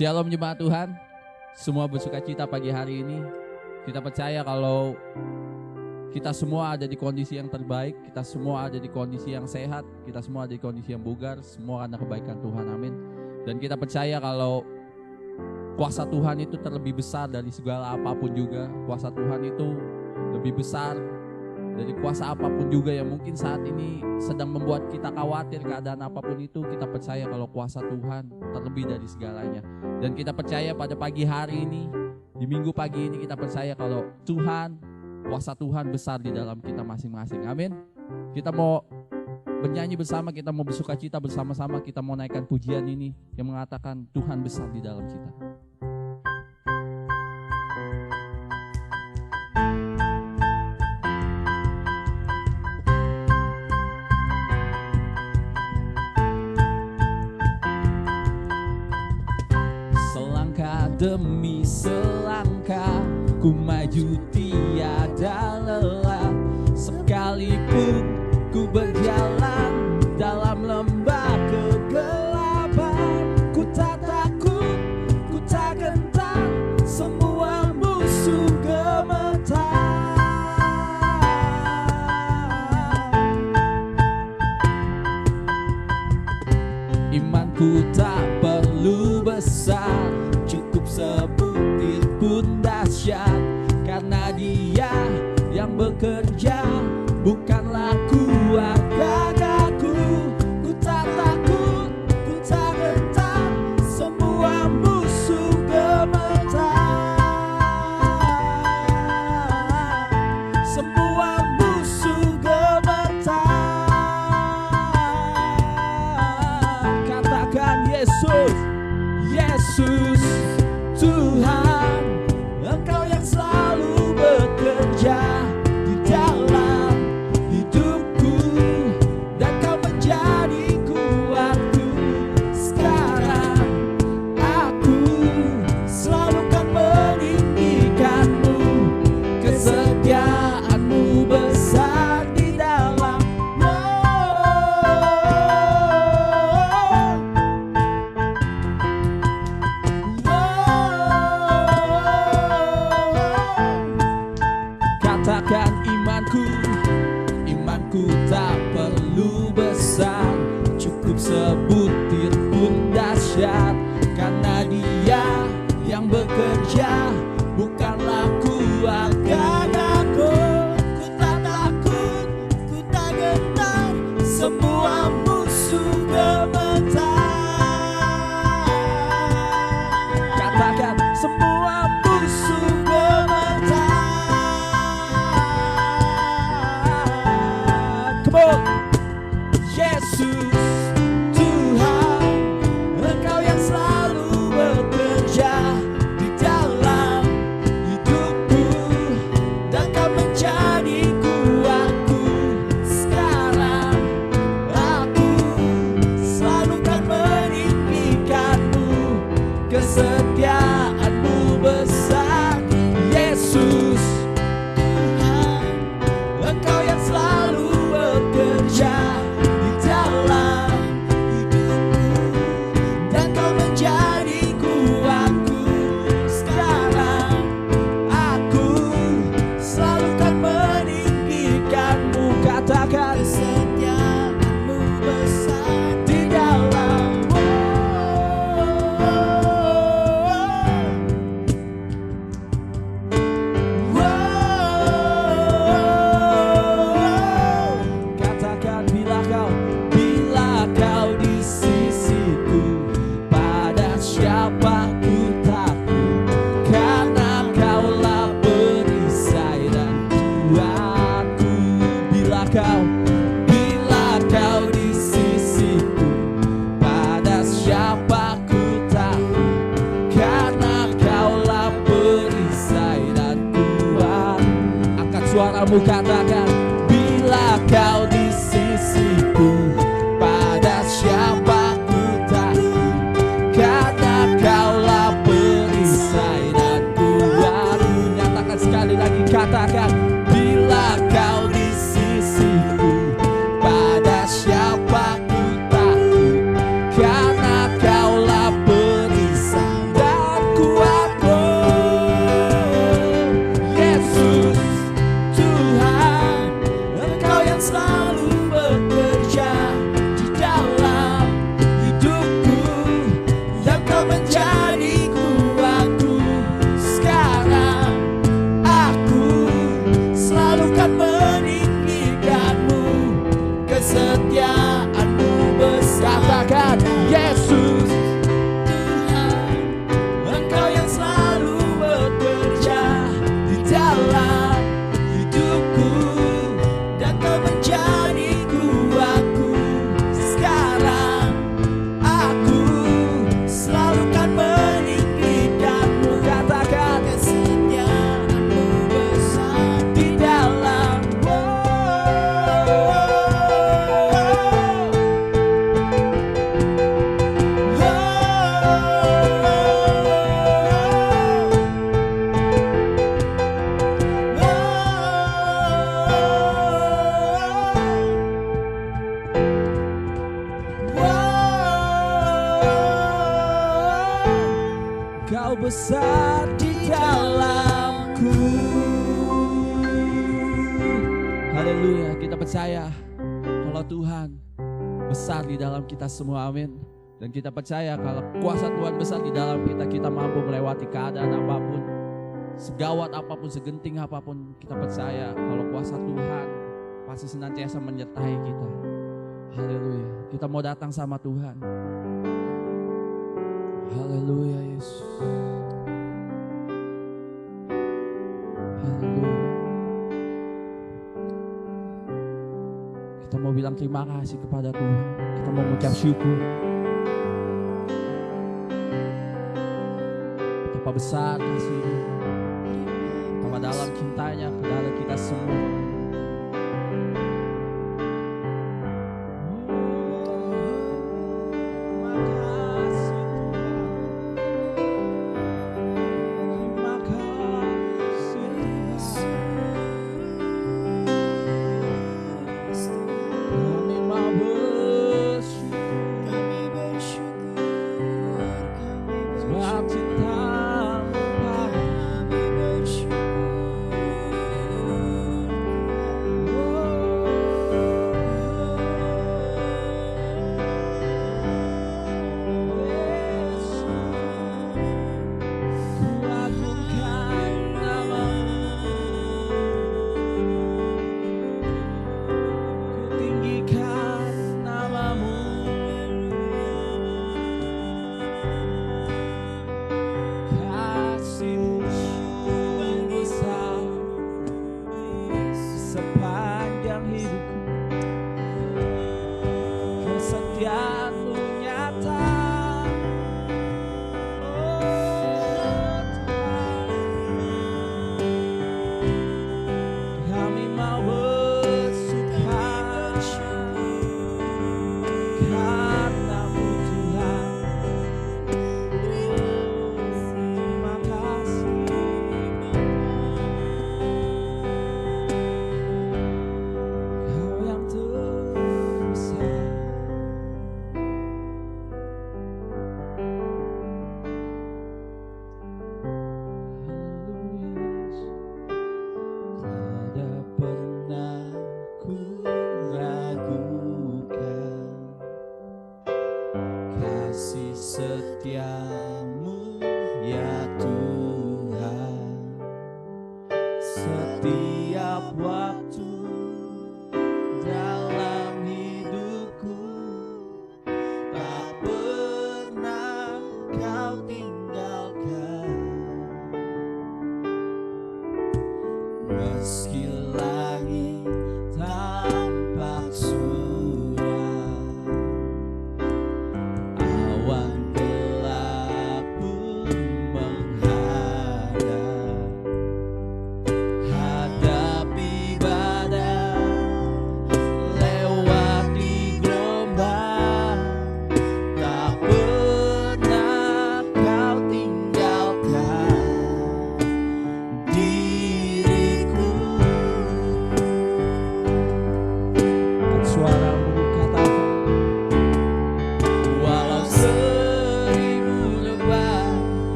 Shalom jemaat Tuhan, semua bersuka cita pagi hari ini. Kita percaya kalau kita semua ada di kondisi yang terbaik, kita semua ada di kondisi yang sehat, kita semua ada di kondisi yang bugar, semua karena kebaikan Tuhan, amin. Dan kita percaya kalau kuasa Tuhan itu terlebih besar dari segala apapun juga. Kuasa Tuhan itu lebih besar dari kuasa apapun juga yang mungkin saat ini sedang membuat kita khawatir keadaan apapun itu. Kita percaya kalau kuasa Tuhan terlebih dari segalanya. Dan kita percaya pada pagi hari ini, di minggu pagi ini kita percaya kalau Tuhan, kuasa Tuhan besar di dalam kita masing-masing, amin. Kita mau bernyanyi bersama, kita mau bersuka cita bersama-sama, kita mau naikkan pujian ini yang mengatakan Tuhan besar di dalam kita. Demi selangkah ku maju tiada lelah, sekalipun ku berjalan dalam lembah kegelapan. Ku tak takut, ku tak gentar, semua musuh gemetar. Imanku tak perlu besar, cukup sebutir pun dahsyat, karena Dia yang bekerja, bukanlah kuat aku. Ku tak takut, ku tak gentar, semua musuh gemetar. Semua musuh gemetar. Katakan Yesus, Yesus Tuhan, Engkau yang selalu bekerja di dalam hidupku, dan Kau menjadi kuatku. Sekarang aku selalu kan meninggikan-Mu, kesetiaan-Mu besar di dalam. Katakan imanku tak perlu besar, cukup sebutir pun dahsyat, karena Dia yang bekerja, bukanlah kuatkan aku. Ku tak takut, ku tak gentar, semua musuh gemetar. Katakan semua musuh gemetar. Yesus Tuhan, Engkau yang selalu bekerja di dalam hidupku, dan Kau menjadi kuatku. Sekarang aku selalu kan meninggikan-Mu, kesetiaan-Mu besar. Yesus Tuhan, Engkau yang selalu bekerja di dalam hidupku, dan Kau menjadi kuatku. Sekarang aku selalu kan meninggikan-Mu. Katakan kesetiaan-Mu besar di dalam. Katakan bila kau di sisiku, pada siapa ku takut, karena Kaulah perisai dan Tuhanku. Bila kau di sisiku, pada siapa ku takut, karena Kaulah perisai dan Tuhan. Angkat suaramu, katakan bila Kau di sisiku, pada siapa ku takut, karena Kaulah perisai dan Tuhan. Nyatakan sekali lagi, katakan bila Kau di sisiku, pada siapa ku takut, karena Kaulah perisai percaya kalau Tuhan besar di dalam kita semua, amin. Dan kita percaya kalau kuasa Tuhan besar di dalam kita, kita mampu melewati keadaan apapun, segawat apapun, segenting apapun. Kita percaya kalau kuasa Tuhan pasti senantiasa menyertai kita. Haleluya. Kita mau datang sama Tuhan. Haleluya Yesus. Haleluya. Kita mau bilang terima kasih kepada Tuhan. Kita mau mengucap syukur. Betapa besar kasih-Nya, betapa dalam cintanya kepada kita semua. Diriku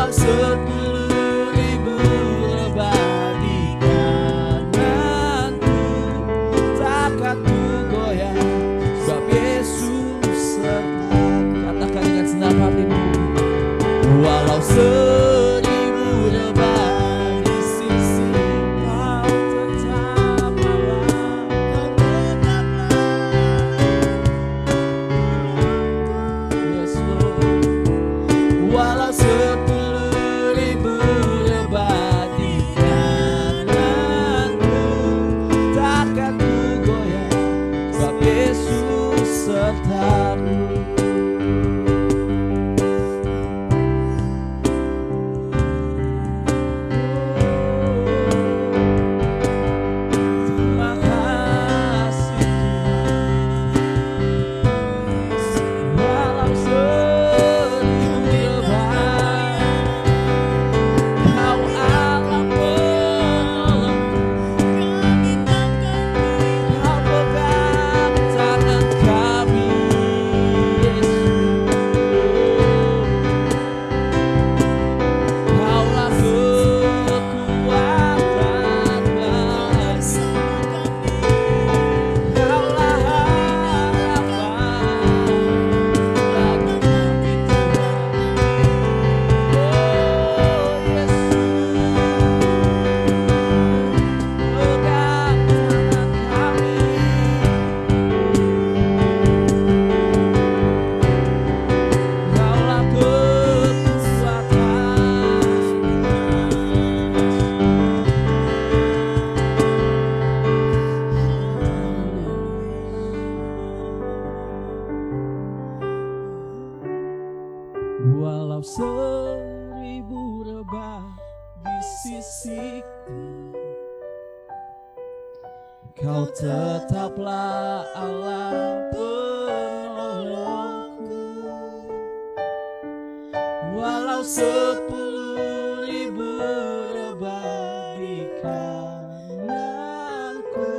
Walau 10.000 rebah di kananku, takkan ku goyah, sebab Yesus serta. Katakan dengan senang hatimu. Walau 1000 rebah di sisi, Kau tetap Allah. Yes, Lord. Walau 10.000 rebah di kananku, takkan ku goyah, sebab Yesus sertaku. Terima kasih Tuhan. Walau 1000 rebah, Kau Allah penolongku. Kau pegang tangan kami, Yesus. Kaulah kekuatan bagi, Kaulah harapan bagi kami, Tuhan. Oh Yesus, pegang tangan kami. Kaulah kekuatan. Walau 1000 rebah di sisiku, Kau tetaplah Allah penolongku. Walau 10.000 rebah di kananku,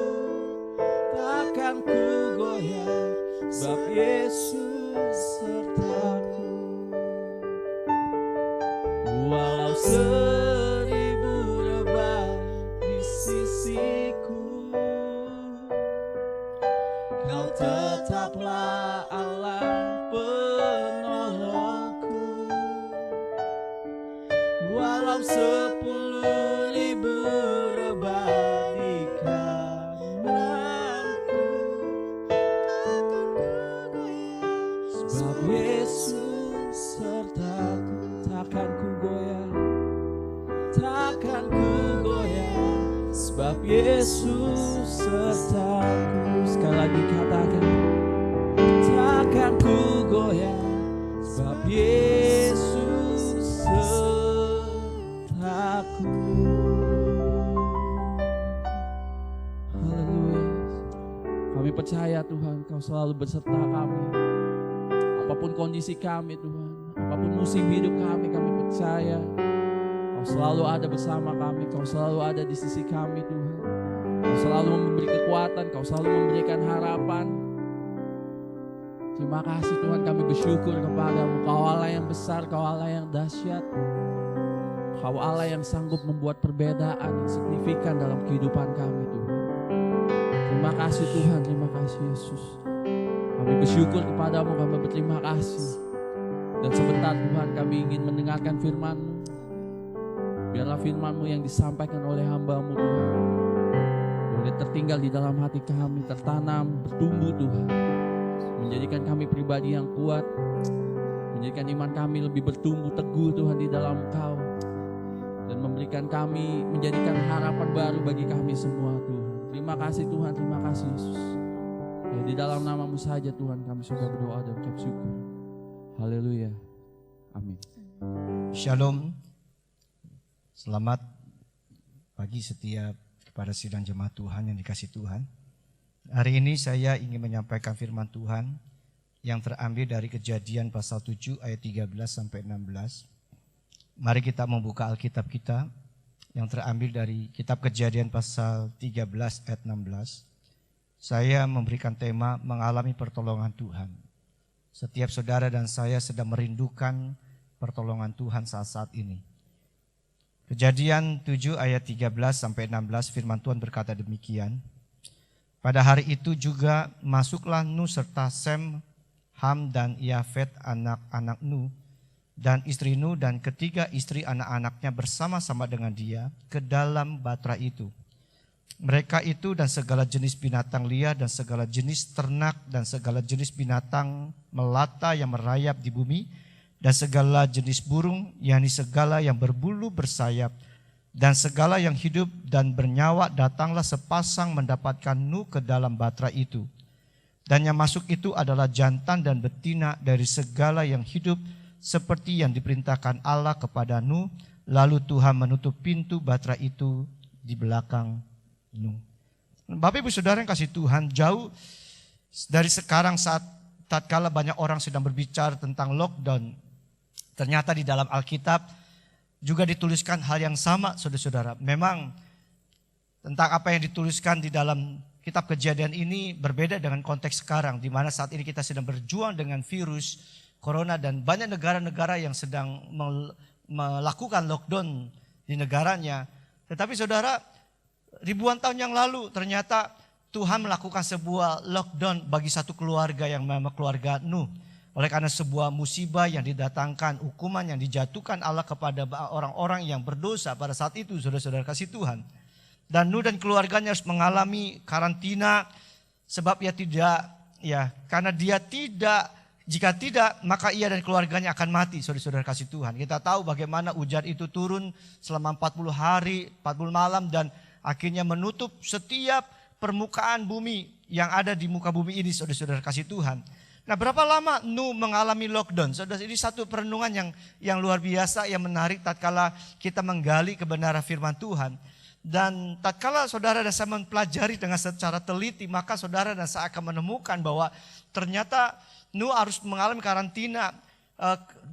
takkan ku goyah, sebab Yesus sertaku. Walau 1000 rebah di sisiku, Kau tetaplah Allah penolongku. Walau 10.000 rebah di kananku, sebab Yesus sertaku. Takkan ku goyah, takkan ku goyah, sebab Yesus sertaku. Sekali lagi katakan, takkan ku goyah, sebab Yesus sertaku. Haleluya. Kami percaya Tuhan, Kau selalu beserta kami. Apapun kondisi kami Tuhan, apapun musim hidup kami percaya Kau selalu ada bersama kami. Kau selalu ada di sisi kami Tuhan. Kau selalu memberi kekuatan, Kau selalu memberikan harapan. Terima kasih Tuhan, kami bersyukur kepadamu. Kau Allah yang besar, Kau Allah yang dahsyat. Kau Allah yang sanggup membuat perbedaan yang signifikan dalam kehidupan kami Tuhan. Terima kasih Tuhan, terima kasih Yesus. Kami bersyukur kepadamu, kami berterima kasih. Dan sebentar Tuhan kami ingin mendengarkan firman-Mu. Biarlah firman-Mu yang disampaikan oleh hamba-Mu Tuhan boleh tertinggal di dalam hati kami, tertanam, bertumbuh Tuhan. Menjadikan kami pribadi yang kuat, menjadikan iman kami lebih bertumbuh teguh Tuhan di dalam Engkau. Dan memberikan kami, menjadikan harapan baru bagi kami semua Tuhan. Terima kasih Tuhan, terima kasih Yesus. Ya, di dalam nama-Mu saja Tuhan kami sudah berdoa dan ucap syukur. Haleluya. Amin. Shalom. Selamat pagi setiap kepada sidang jemaat Tuhan yang dikasihi Tuhan. Hari ini saya ingin menyampaikan firman Tuhan yang terambil dari Kejadian pasal 7 ayat 13 sampai 16. Mari kita membuka Alkitab kita yang terambil dari kitab Kejadian pasal 13 ayat 16. Saya memberikan tema mengalami pertolongan Tuhan. Setiap saudara dan saya sedang merindukan pertolongan Tuhan saat-saat ini. Kejadian 7 ayat 13 sampai 16 firman Tuhan berkata demikian. Pada hari itu juga masuklah Nuh serta Sem, Ham dan Yafet anak-anak Nuh dan istri Nuh dan ketiga istri anak-anaknya bersama-sama dengan dia ke dalam batra itu. Mereka itu dan segala jenis binatang liar dan segala jenis ternak dan segala jenis binatang melata yang merayap di bumi dan segala jenis burung, yakni segala yang berbulu bersayap dan segala yang hidup dan bernyawa datanglah sepasang mendapatkan Nuh ke dalam batra itu. Dan yang masuk itu adalah jantan dan betina dari segala yang hidup seperti yang diperintahkan Allah kepada Nuh. Lalu Tuhan menutup pintu batra itu di belakang Nuh. Bapak Ibu Saudara yang kasih Tuhan, jauh dari sekarang saat tatkala banyak orang sedang berbicara tentang lockdown, ternyata di dalam Alkitab juga dituliskan hal yang sama, saudara-saudara. Memang tentang apa yang dituliskan di dalam kitab Kejadian ini berbeda dengan konteks sekarang, di mana saat ini kita sedang berjuang dengan virus corona dan banyak negara-negara yang sedang melakukan lockdown di negaranya. Tetapi saudara, ribuan tahun yang lalu ternyata Tuhan melakukan sebuah lockdown bagi satu keluarga yang memang keluarga Nuh. Oleh karena sebuah musibah yang didatangkan, hukuman yang dijatuhkan Allah kepada orang-orang yang berdosa pada saat itu, saudara-saudara kasih Tuhan. Dan Nuh dan keluarganya harus mengalami karantina sebab karena dia tidak, jika tidak maka ia dan keluarganya akan mati, saudara-saudara kasih Tuhan. Kita tahu bagaimana hujan itu turun selama 40 hari, 40 malam dan akhirnya menutup setiap permukaan bumi yang ada di muka bumi ini, saudara-saudara kasih Tuhan. Nah, berapa lama Nuh mengalami lockdown? Saudara, ini satu perenungan yang luar biasa, yang menarik tatkala kita menggali kebenaran firman Tuhan. Dan tatkala saudara dan saya mempelajari dengan secara teliti, maka saudara dan saya akan menemukan bahwa ternyata Nuh harus mengalami karantina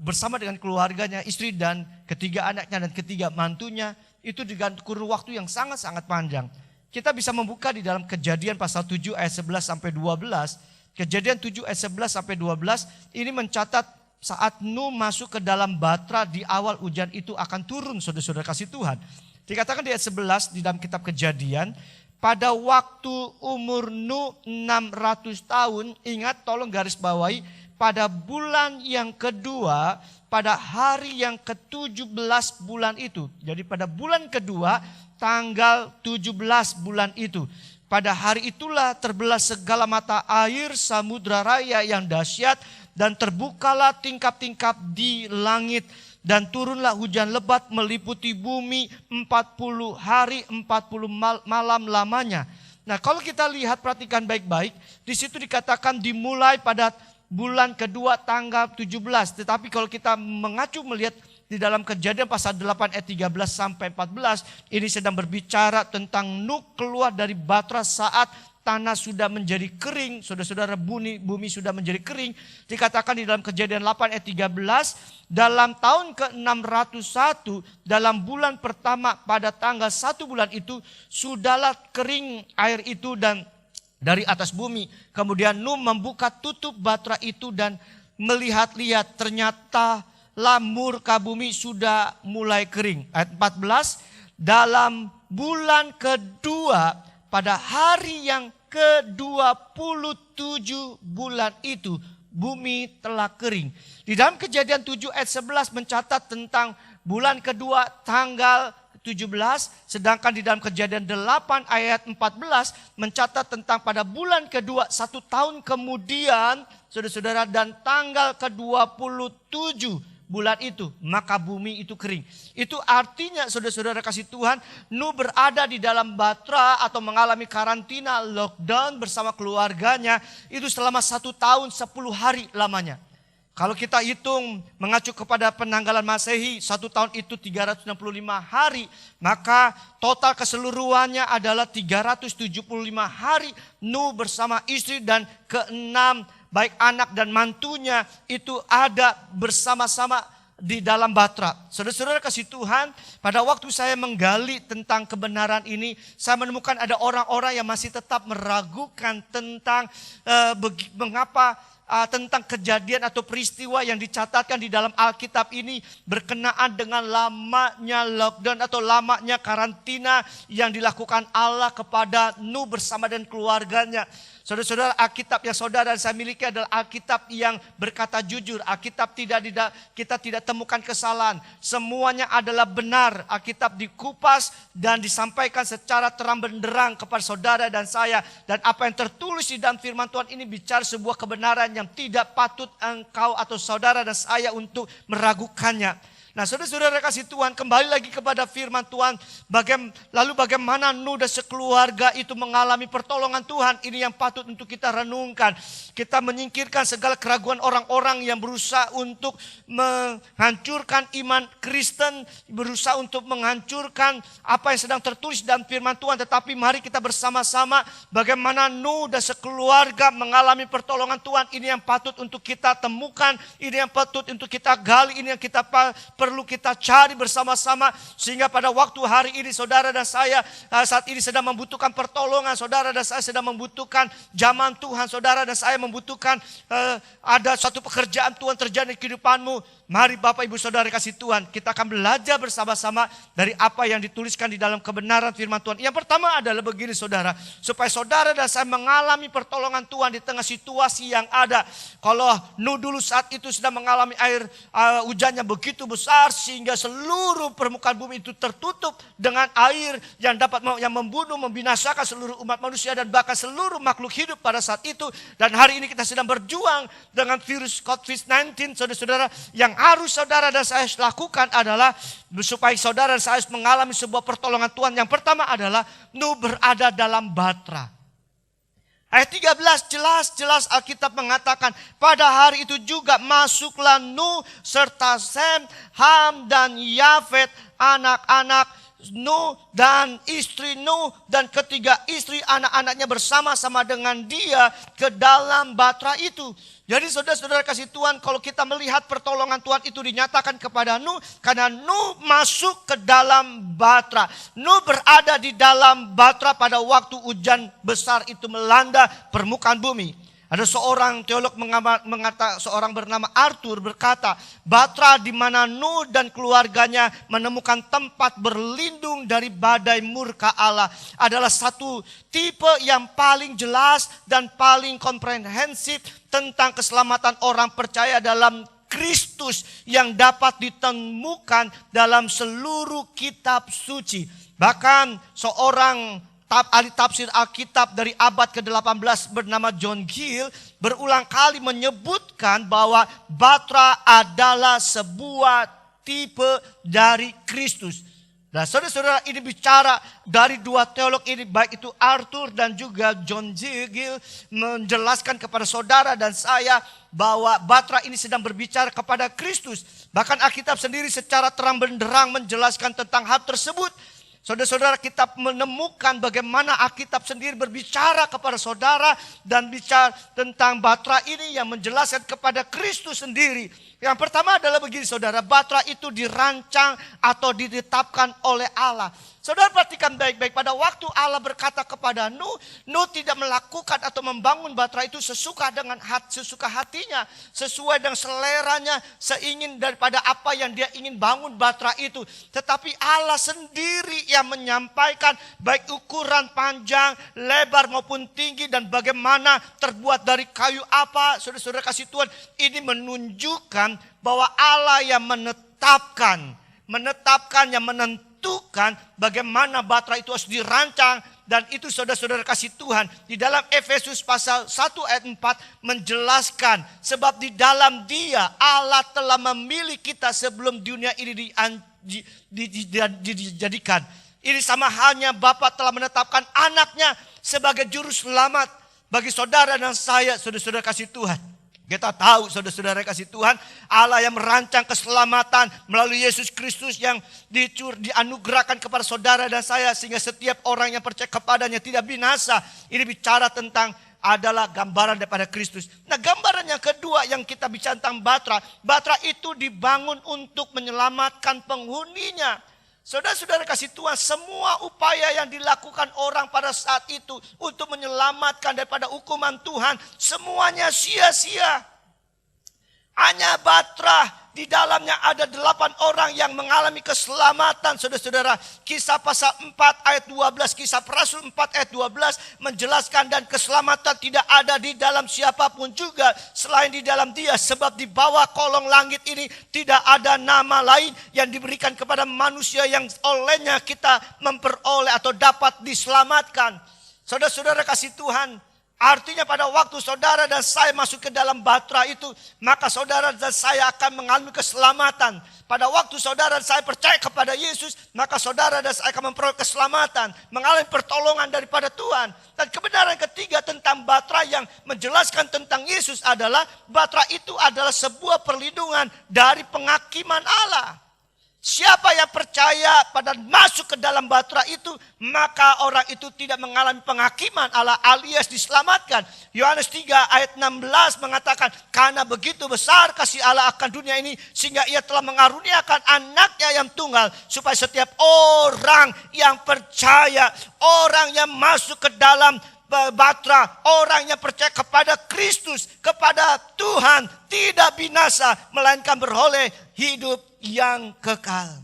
bersama dengan keluarganya, istri dan ketiga anaknya dan ketiga mantunya. Itu dengan kurun waktu yang sangat-sangat panjang. Kita bisa membuka di dalam Kejadian pasal 7 ayat 11 sampai 12. Kejadian 7 ayat 11 sampai 12 ini mencatat saat Nuh masuk ke dalam batra di awal hujan itu akan turun, saudara-saudara kasih Tuhan. Dikatakan di ayat 11 di dalam kitab Kejadian, pada waktu umur Nuh 600 tahun, ingat tolong garis bawahi, pada bulan yang kedua, pada hari yang ke-17 bulan itu. Jadi pada bulan kedua, tanggal 17 bulan itu. Pada hari itulah terbelah segala mata air samudra raya yang dahsyat dan terbukalah tingkap-tingkap di langit. Dan turunlah hujan lebat meliputi bumi 40 hari 40 malam lamanya. Nah, kalau kita lihat perhatikan baik-baik, di situ dikatakan dimulai pada bulan kedua tanggal 17. Tetapi kalau kita mengacu melihat di dalam Kejadian pasal 8 ayat 13 sampai 14, ini sedang berbicara tentang Nuh keluar dari batra saat tanah sudah menjadi kering, saudara-saudara, bumi sudah menjadi kering. Dikatakan di dalam Kejadian 8 ayat 13, dalam tahun ke-601, dalam bulan pertama pada tanggal 1 bulan itu, sudahlah kering air itu dan dari atas bumi. Kemudian Nuh membuka tutup batra itu dan melihat-lihat, ternyata murka bumi sudah mulai kering. Ayat 14, dalam bulan kedua pada hari yang ke-27 bulan itu bumi telah kering. Di dalam Kejadian 7 ayat 11 mencatat tentang bulan kedua tanggal 17, sedangkan di dalam Kejadian 8 ayat 14 mencatat tentang pada bulan kedua 1 tahun kemudian, saudara-saudara, dan tanggal ke-27 bulan itu, maka bumi itu kering. Itu artinya, saudara-saudara kasih Tuhan, Nuh berada di dalam batra atau mengalami karantina, lockdown bersama keluarganya, itu selama 1 tahun 10 hari lamanya. Kalau kita hitung mengacu kepada penanggalan Masehi, 1 tahun itu 365 hari, maka total keseluruhannya adalah 375 hari Nuh bersama istri dan ke-6 baik anak dan mantunya itu ada bersama-sama di dalam batra. Saudara-saudara kasih Tuhan, pada waktu saya menggali tentang kebenaran ini, saya menemukan ada orang-orang yang masih tetap meragukan tentang mengapa tentang kejadian atau peristiwa yang dicatatkan di dalam Alkitab ini berkenaan dengan lamanya lockdown atau lamanya karantina yang dilakukan Allah kepada Nuh bersama dan keluarganya. Saudara-saudara, Alkitab yang saudara dan saya miliki adalah Alkitab yang berkata jujur. Alkitab kita tidak temukan kesalahan. Semuanya adalah benar. Alkitab dikupas dan disampaikan secara terang benderang kepada saudara dan saya. Dan apa yang tertulis di dalam firman Tuhan ini bicara sebuah kebenaran yang tidak patut engkau atau saudara dan saya untuk meragukannya. Nah, saudara-saudara kasih Tuhan, kembali lagi kepada firman Tuhan. Lalu bagaimana Nuh dan sekeluarga itu mengalami pertolongan Tuhan. Ini yang patut untuk kita renungkan. Kita menyingkirkan segala keraguan orang-orang yang berusaha untuk menghancurkan iman Kristen. Berusaha untuk menghancurkan apa yang sedang tertulis dalam firman Tuhan. Tetapi mari kita bersama-sama bagaimana Nuh dan sekeluarga mengalami pertolongan Tuhan. Ini yang patut untuk kita temukan. Ini yang patut untuk kita gali. Ini yang kita perlu kita cari bersama-sama sehingga pada waktu hari ini saudara dan saya saat ini sedang membutuhkan pertolongan, saudara dan saya sedang membutuhkan zaman Tuhan, saudara dan saya membutuhkan ada suatu pekerjaan Tuhan terjadi di kehidupanmu. Mari Bapak Ibu Saudara kasih Tuhan, kita akan belajar bersama-sama dari apa yang dituliskan di dalam kebenaran firman Tuhan. Yang pertama adalah begini saudara, supaya saudara dan saya mengalami pertolongan Tuhan di tengah situasi yang ada. Kalau Nuh dulu saat itu sedang mengalami hujannya begitu besar sehingga seluruh permukaan bumi itu tertutup dengan air yang membunuh, membinasakan seluruh umat manusia dan bahkan seluruh makhluk hidup pada saat itu. Dan hari ini kita sedang berjuang dengan virus COVID-19, saudara-saudara. Yang harus saudara dan saya lakukan adalah supaya saudara dan saya mengalami sebuah pertolongan Tuhan. Yang pertama adalah Nuh berada dalam batra. Ayat 13 jelas Alkitab mengatakan pada hari itu juga masuklah Nuh serta Sem, Ham dan Yafet, anak-anak Nuh dan istri Nuh dan ketiga istri anak-anaknya bersama-sama dengan dia ke dalam batra itu. Jadi saudara-saudara kasih Tuhan, kalau kita melihat pertolongan Tuhan itu dinyatakan kepada Nuh karena Nuh masuk ke dalam batra. Nuh berada di dalam batra pada waktu hujan besar itu melanda permukaan bumi. Ada seorang teolog seorang bernama Arthur berkata, batra di mana Nuh dan keluarganya menemukan tempat berlindung dari badai murka Allah adalah satu tipe yang paling jelas dan paling komprehensif tentang keselamatan orang percaya dalam Kristus yang dapat ditemukan dalam seluruh kitab suci. Bahkan seorang ahli tafsir Alkitab dari abad ke-18 bernama John Gill berulang kali menyebutkan bahwa batra adalah sebuah tipe dari Kristus. Nah, saudara-saudara, ini bicara dari dua teolog ini, baik itu Arthur dan juga John Gill, menjelaskan kepada saudara dan saya bahwa batra ini sedang berbicara kepada Kristus. Bahkan Alkitab sendiri secara terang benderang menjelaskan tentang hal tersebut. Saudara-saudara, kita menemukan bagaimana Alkitab sendiri berbicara kepada saudara dan bicara tentang batra ini yang menjelaskan kepada Kristus sendiri. Yang pertama adalah begini saudara, batra itu dirancang atau ditetapkan oleh Allah. Saudara perhatikan baik-baik, pada waktu Allah berkata kepada Nuh, Nuh tidak melakukan atau membangun batra itu sesuka hatinya, sesuai dengan seleranya, seingin daripada apa yang dia ingin bangun batra itu. Tetapi Allah sendiri yang menyampaikan baik ukuran panjang, lebar maupun tinggi dan bagaimana terbuat dari kayu apa. Saudara-saudara kasih Tuhan, ini menunjukkan bahwa Allah yang menetapkan, yang menentukan bagaimana batra itu harus dirancang. Dan itu saudara-saudara kasih Tuhan, di dalam Efesus pasal 1 ayat 4 menjelaskan, sebab di dalam Dia Allah telah memilih kita sebelum dunia ini dijadikan. Ini sama halnya Bapa telah menetapkan anaknya sebagai juru selamat bagi saudara dan saya, saudara-saudara kasih Tuhan. Kita tahu saudara-saudara kasih Tuhan, Allah yang merancang keselamatan melalui Yesus Kristus yang dianugerahkan kepada saudara dan saya sehingga setiap orang yang percaya kepadanya tidak binasa. Ini bicara tentang adalah gambaran daripada Kristus. Nah, gambaran yang kedua yang kita bicara tentang batra. Batra itu dibangun untuk menyelamatkan penghuninya. Saudara-saudara kasih Tuhan, semua upaya yang dilakukan orang pada saat itu untuk menyelamatkan daripada hukuman Tuhan, semuanya sia-sia. Hanya Batra, di dalamnya ada 8 orang yang mengalami keselamatan. Saudara-saudara, Kisah pasal 4 ayat 12, Kisah Rasul 4 ayat 12 menjelaskan, dan keselamatan tidak ada di dalam siapapun juga selain di dalam Dia, sebab di bawah kolong langit ini tidak ada nama lain yang diberikan kepada manusia yang olehnya kita memperoleh atau dapat diselamatkan. Saudara-saudara kasih Tuhan, artinya pada waktu saudara dan saya masuk ke dalam Batra itu, maka saudara dan saya akan mengalami keselamatan. Pada waktu saudara dan saya percaya kepada Yesus, maka saudara dan saya akan memperoleh keselamatan, mengalami pertolongan daripada Tuhan. Dan kebenaran ketiga tentang Batra yang menjelaskan tentang Yesus adalah, Batra itu adalah sebuah perlindungan dari penghakiman Allah. Siapa yang percaya pada masuk ke dalam Batra itu, maka orang itu tidak mengalami penghakiman Allah alias diselamatkan. Yohanes 3 ayat 16 mengatakan, karena begitu besar kasih Allah akan dunia ini, sehingga Ia telah mengaruniakan anaknya yang tunggal, supaya setiap orang yang percaya, orang yang masuk ke dalam Batra, orang yang percaya kepada Kristus, kepada Tuhan, tidak binasa, melainkan beroleh hidup yang kekal.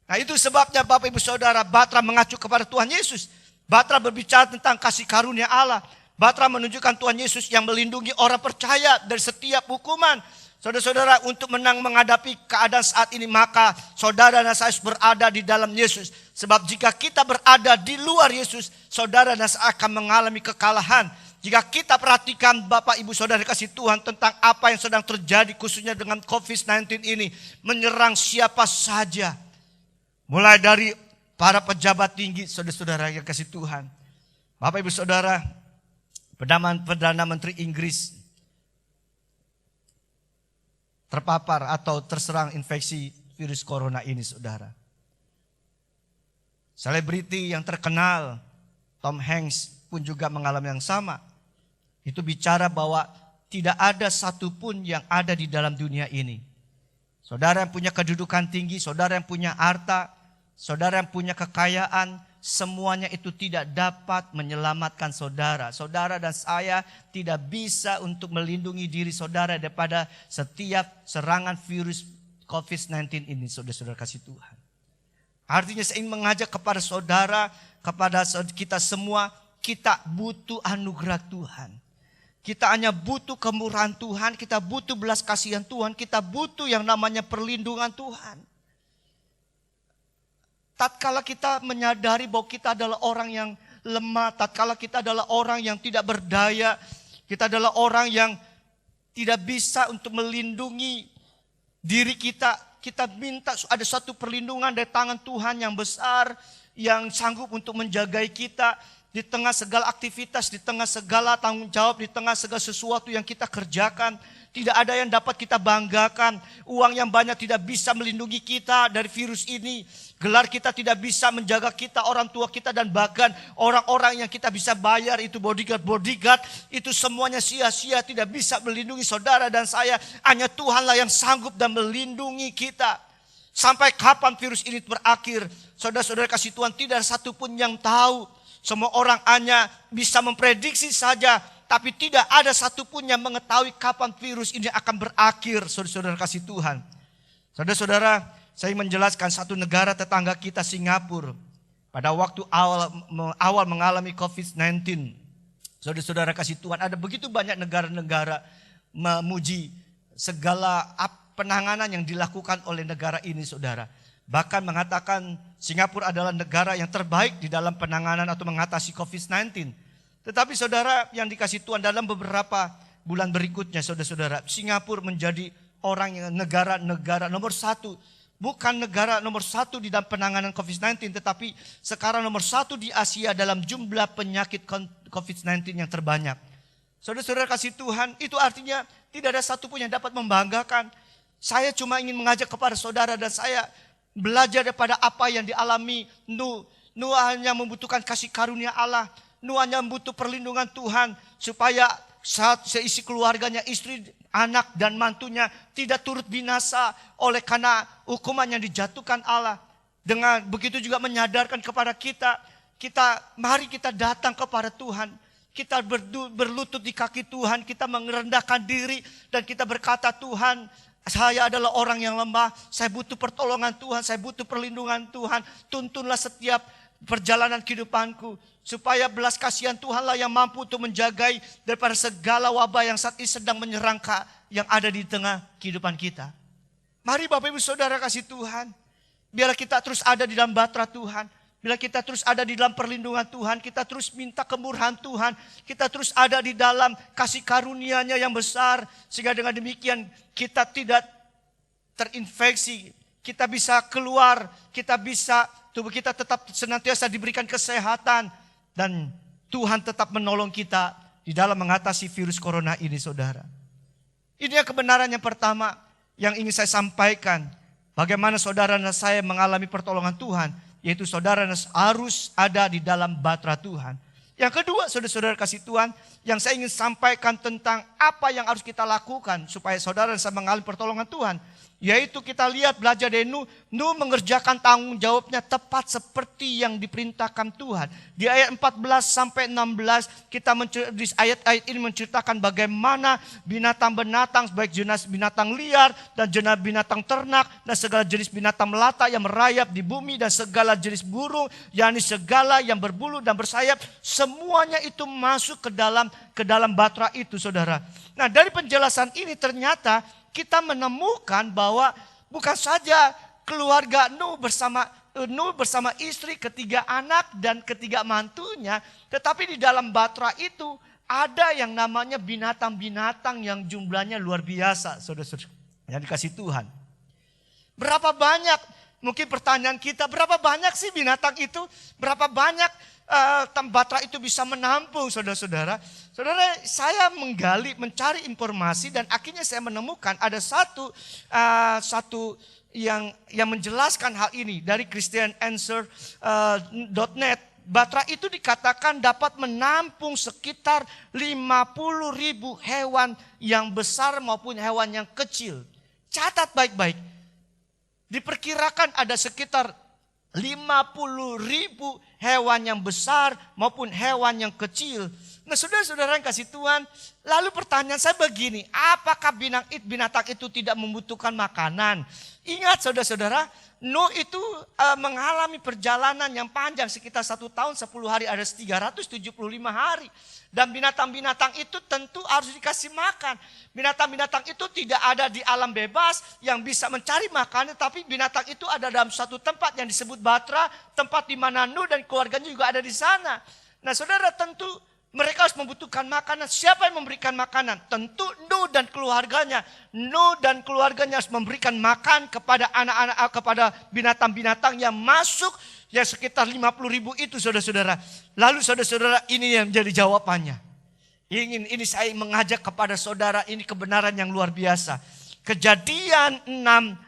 Nah, itu sebabnya Bapak Ibu Saudara, Batra mengacu kepada Tuhan Yesus. Batra berbicara tentang kasih karunia Allah. Batra menunjukkan Tuhan Yesus yang melindungi orang percaya dari setiap hukuman. Saudara-saudara, untuk menang menghadapi keadaan saat ini, maka saudara dan saya berada di dalam Yesus. Sebab jika kita berada di luar Yesus, saudara dan saya akan mengalami kekalahan. Jika kita perhatikan Bapak Ibu Saudara kasih Tuhan tentang apa yang sedang terjadi khususnya dengan COVID-19 ini, menyerang siapa saja. Mulai dari para pejabat tinggi, saudara-saudara yang kasih Tuhan. Bapak Ibu Saudara, Perdana Menteri Inggris terpapar atau terserang infeksi virus corona ini, saudara. Selebriti yang terkenal, Tom Hanks pun juga mengalami yang sama. Itu bicara bahwa tidak ada satupun yang ada di dalam dunia ini. Saudara yang punya kedudukan tinggi, saudara yang punya harta, saudara yang punya kekayaan, semuanya itu tidak dapat menyelamatkan saudara. Saudara dan saya tidak bisa untuk melindungi diri saudara daripada setiap serangan virus COVID-19 ini, saudara-saudara kasih Tuhan. Artinya saya ingin mengajak kepada saudara, kepada kita semua, kita butuh anugerah Tuhan. Kita hanya butuh kemurahan Tuhan, kita butuh belas kasihan Tuhan, kita butuh yang namanya perlindungan Tuhan. Tatkala kita menyadari bahwa kita adalah orang yang lemah, tatkala kita adalah orang yang tidak berdaya, kita adalah orang yang tidak bisa untuk melindungi diri kita, kita minta ada satu perlindungan dari tangan Tuhan yang besar, yang sanggup untuk menjagai kita. Di tengah segala aktivitas, di tengah segala tanggung jawab, di tengah segala sesuatu yang kita kerjakan, tidak ada yang dapat kita banggakan. Uang yang banyak tidak bisa melindungi kita dari virus ini. Gelar kita tidak bisa menjaga kita, orang tua kita, dan bahkan orang-orang yang kita bisa bayar itu bodyguard, itu semuanya sia-sia, tidak bisa melindungi saudara dan saya. Hanya Tuhanlah yang sanggup dan melindungi kita. Sampai kapan virus ini berakhir? Saudara-saudara kasih Tuhan, tidak ada satupun yang tahu. Semua orang hanya bisa memprediksi saja, tapi tidak ada satupun yang mengetahui kapan virus ini akan berakhir, saudara-saudara kasih Tuhan. Saudara-saudara, saya menjelaskan satu negara tetangga kita, Singapura. Pada waktu awal mengalami COVID-19, saudara-saudara kasih Tuhan, ada begitu banyak negara-negara memuji segala penanganan yang dilakukan oleh negara ini, saudara. Bahkan mengatakan Singapura adalah negara yang terbaik di dalam penanganan atau mengatasi COVID-19. Tetapi saudara yang dikasih Tuhan, dalam beberapa bulan berikutnya, saudara-saudara, Singapura menjadi negara nomor satu. Bukan negara nomor satu di dalam penanganan COVID-19, tetapi sekarang nomor satu di Asia dalam jumlah penyakit COVID-19 yang terbanyak. Saudara-saudara kasih Tuhan, itu artinya tidak ada satupun yang dapat membanggakan. Saya cuma ingin mengajak kepada saudara dan saya belajar daripada apa yang dialami Nuh. Nuh hanya membutuhkan kasih karunia Allah. Nuh hanya membutuh perlindungan Tuhan supaya seisi keluarganya, istri, anak dan mantunya tidak turut binasa oleh karena hukuman yang dijatuhkan Allah. Dengan begitu juga menyadarkan kepada kita, mari kita datang kepada Tuhan. Kita berlutut di kaki Tuhan, kita merendahkan diri dan kita berkata, Tuhan, saya adalah orang yang lemah, saya butuh pertolongan Tuhan, saya butuh perlindungan Tuhan. Tuntunlah setiap perjalanan kehidupanku, supaya belas kasihan Tuhanlah yang mampu untuk menjagai daripada segala wabah yang saat ini sedang menyerang yang ada di tengah kehidupan kita. Mari Bapak Ibu Saudara kasih Tuhan, biarlah kita terus ada di dalam batra Tuhan. Bila kita terus ada di dalam perlindungan Tuhan, kita terus minta kemurahan Tuhan, kita terus ada di dalam kasih karunia-Nya yang besar, sehingga dengan demikian kita tidak terinfeksi, kita bisa keluar, tubuh kita tetap senantiasa diberikan kesehatan, dan Tuhan tetap menolong kita di dalam mengatasi virus corona ini, saudara. Ini yang kebenaran yang pertama yang ingin saya sampaikan. Bagaimana saudara dan saya mengalami pertolongan Tuhan, yaitu saudara harus ada di dalam batra Tuhan. Yang kedua, saudara-saudara kasih Tuhan, yang saya ingin sampaikan tentang apa yang harus kita lakukan supaya saudara dan saya mengalami pertolongan Tuhan. Yaitu kita lihat belajar dari Nuh mengerjakan tanggung jawabnya tepat seperti yang diperintahkan Tuhan. Di ayat 14 sampai 16 di ayat-ayat ini menceritakan bagaimana binatang-binatang baik jenis binatang liar dan jenis binatang ternak dan segala jenis binatang melata yang merayap di bumi dan segala jenis burung, yakni segala yang berbulu dan bersayap, semuanya itu masuk ke dalam batra itu, saudara. Nah, dari penjelasan ini ternyata kita menemukan bahwa bukan saja keluarga Nuh bersama istri, ketiga anak dan ketiga mantunya, tetapi di dalam batra itu ada yang namanya binatang-binatang yang jumlahnya luar biasa, saudara-saudara yang dikasih Tuhan. Berapa banyak, mungkin pertanyaan kita, berapa banyak sih binatang itu? Berapa banyak batra itu bisa menampung, saudara-saudara? Saudara, saya mencari informasi dan akhirnya saya menemukan ada satu yang menjelaskan hal ini dari christiananswer.net. Batra itu dikatakan dapat menampung sekitar 50.000 hewan yang besar maupun hewan yang kecil. Catat baik-baik. Diperkirakan ada sekitar 50.000 hewan yang besar maupun hewan yang kecil. Nah, saudara-saudara yang kasih Tuhan, lalu pertanyaan saya begini, apakah binatang itu tidak membutuhkan makanan? Ingat saudara-saudara, Nuh itu mengalami perjalanan yang panjang sekitar 1 tahun 10 hari ada 375 hari. Dan binatang-binatang itu tentu harus dikasih makan. Binatang-binatang itu tidak ada di alam bebas yang bisa mencari makanan, tapi binatang itu ada dalam satu tempat yang disebut batra, tempat di mana Nuh dan keluarganya juga ada di sana. Nah, saudara, tentu mereka harus membutuhkan makanan. Siapa yang memberikan makanan? Tentu Nuh dan keluarganya. Nuh dan keluarganya harus memberikan makan kepada anak-anak, kepada binatang-binatang yang masuk, ya sekitar 50.000 itu, saudara-saudara. Lalu saudara-saudara, ini yang menjadi jawabannya. Ini saya mengajak kepada saudara, ini kebenaran yang luar biasa. Kejadian 6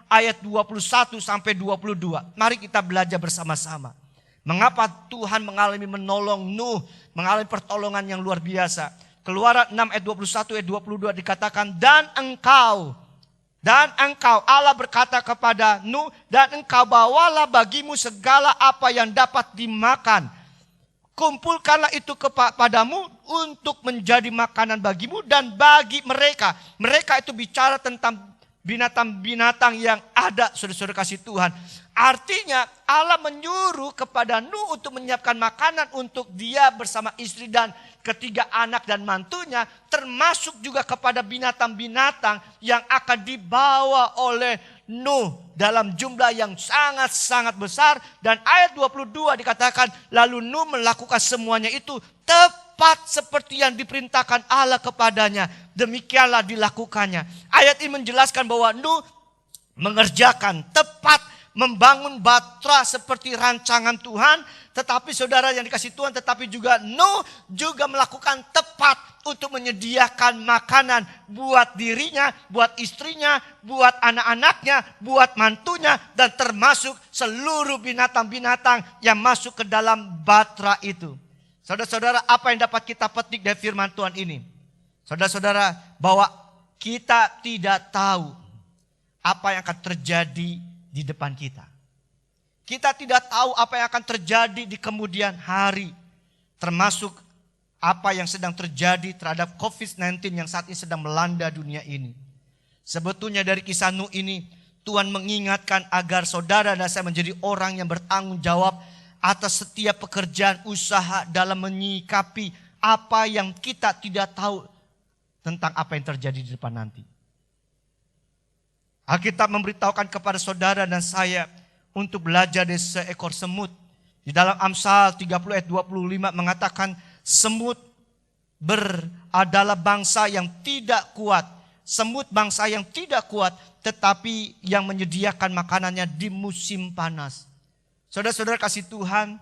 ayat 21 sampai 22. Mari kita belajar bersama-sama. Mengapa Tuhan menolong Nuh, mengalami pertolongan yang luar biasa. Keluaran 6 ayat 21 ayat 22 dikatakan, dan engkau Allah berkata kepada Nuh, dan engkau bawalah bagimu segala apa yang dapat dimakan. Kumpulkanlah itu kepadamu untuk menjadi makanan bagimu dan bagi mereka. Mereka itu bicara tentang binatang-binatang yang ada, saudara-saudara kasih Tuhan. Artinya Allah menyuruh kepada Nuh untuk menyiapkan makanan untuk dia bersama istri dan ketiga anak dan mantunya, termasuk juga kepada binatang-binatang yang akan dibawa oleh Nuh dalam jumlah yang sangat-sangat besar. Dan ayat 22 dikatakan, lalu Nuh melakukan semuanya itu tepat seperti yang diperintahkan Allah kepadanya. Demikianlah dilakukannya. Ayat ini menjelaskan bahwa Nuh mengerjakan tepat, membangun batra seperti rancangan Tuhan. Tetapi saudara yang dikasih Tuhan, tetapi juga Nuh juga melakukan tepat untuk menyediakan makanan buat dirinya, buat istrinya, buat anak-anaknya, buat mantunya, dan termasuk seluruh binatang-binatang yang masuk ke dalam batra itu. Saudara-saudara, apa yang dapat kita petik dari firman Tuhan ini? Saudara-saudara, bahwa kita tidak tahu apa yang akan terjadi di depan kita. Kita tidak tahu apa yang akan terjadi di kemudian hari. Termasuk apa yang sedang terjadi terhadap COVID-19 yang saat ini sedang melanda dunia ini. Sebetulnya dari kisah Nuh ini, Tuhan mengingatkan agar saudara dan saya menjadi orang yang bertanggung jawab atas setiap pekerjaan usaha dalam menyikapi apa yang kita tidak tahu tentang apa yang terjadi di depan nanti. Alkitab memberitahukan kepada saudara dan saya untuk belajar dari seekor semut. Di dalam Amsal 30 ayat 25 mengatakan semut adalah bangsa yang tidak kuat. Semut bangsa yang tidak kuat tetapi yang menyediakan makanannya di musim panas. Saudara-saudara kasih Tuhan,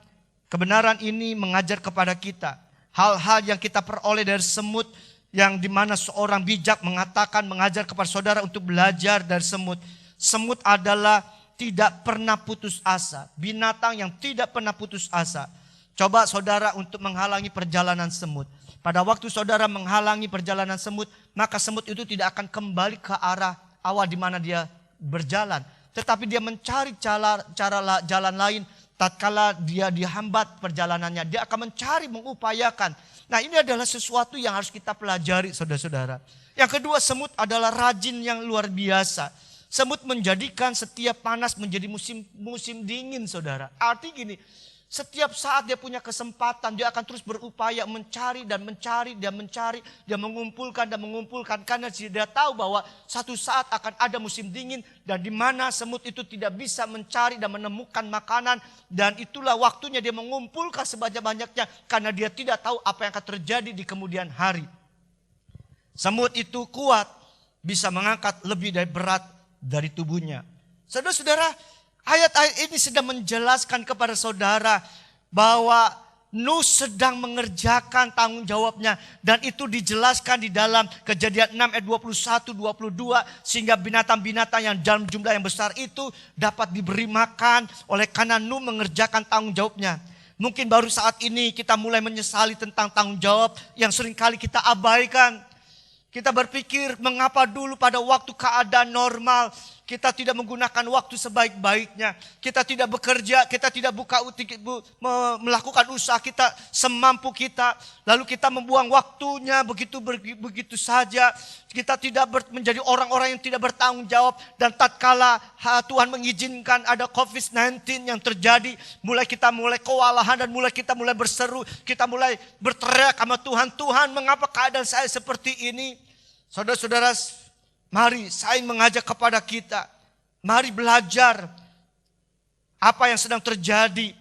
kebenaran ini mengajar kepada kita hal-hal yang kita peroleh dari semut, yang dimana seorang bijak mengajar kepada saudara untuk belajar dari semut. Semut adalah tidak pernah putus asa, binatang yang tidak pernah putus asa. Coba saudara untuk menghalangi perjalanan semut. Pada waktu saudara menghalangi perjalanan semut, maka semut itu tidak akan kembali ke arah awal di mana dia berjalan. Tetapi dia mencari jalan lain tatkala dia dihambat perjalanannya. Dia akan mencari, mengupayakan. Nah, ini adalah sesuatu yang harus kita pelajari saudara-saudara. Yang kedua, semut adalah rajin yang luar biasa. Semut menjadikan setiap panas menjadi musim dingin saudara. Arti gini, setiap saat dia punya kesempatan, dia akan terus berupaya mencari dan mencari, dia mengumpulkan dan mengumpulkan. Karena dia tahu bahwa satu saat akan ada musim dingin dan di mana semut itu tidak bisa mencari dan menemukan makanan. Dan itulah waktunya dia mengumpulkan sebanyak-banyaknya karena dia tidak tahu apa yang akan terjadi di kemudian hari. Semut itu kuat, bisa mengangkat lebih dari berat dari tubuhnya. Saudara-saudara, ayat-ayat ini sedang menjelaskan kepada saudara bahwa Nuh sedang mengerjakan tanggung jawabnya. Dan itu dijelaskan di dalam Kejadian 6 ayat 21-22. Sehingga binatang-binatang yang dalam jumlah yang besar itu dapat diberi makan oleh karena Nuh mengerjakan tanggung jawabnya. Mungkin baru saat ini kita mulai menyesali tentang tanggung jawab yang seringkali kita abaikan. Kita berpikir mengapa dulu pada waktu keadaan normal kita tidak menggunakan waktu sebaik-baiknya. Kita tidak bekerja, kita tidak melakukan usaha kita semampu kita. Lalu kita membuang waktunya begitu saja. Kita tidak menjadi orang-orang yang tidak bertanggung jawab. Dan tatkala Tuhan mengizinkan ada COVID-19 yang terjadi, kita mulai kewalahan dan kita mulai berseru. Kita mulai berteriak sama Tuhan, Tuhan mengapa keadaan saya seperti ini? Saudara-saudara, mari saya mengajak kepada kita. Mari belajar apa yang sedang terjadi.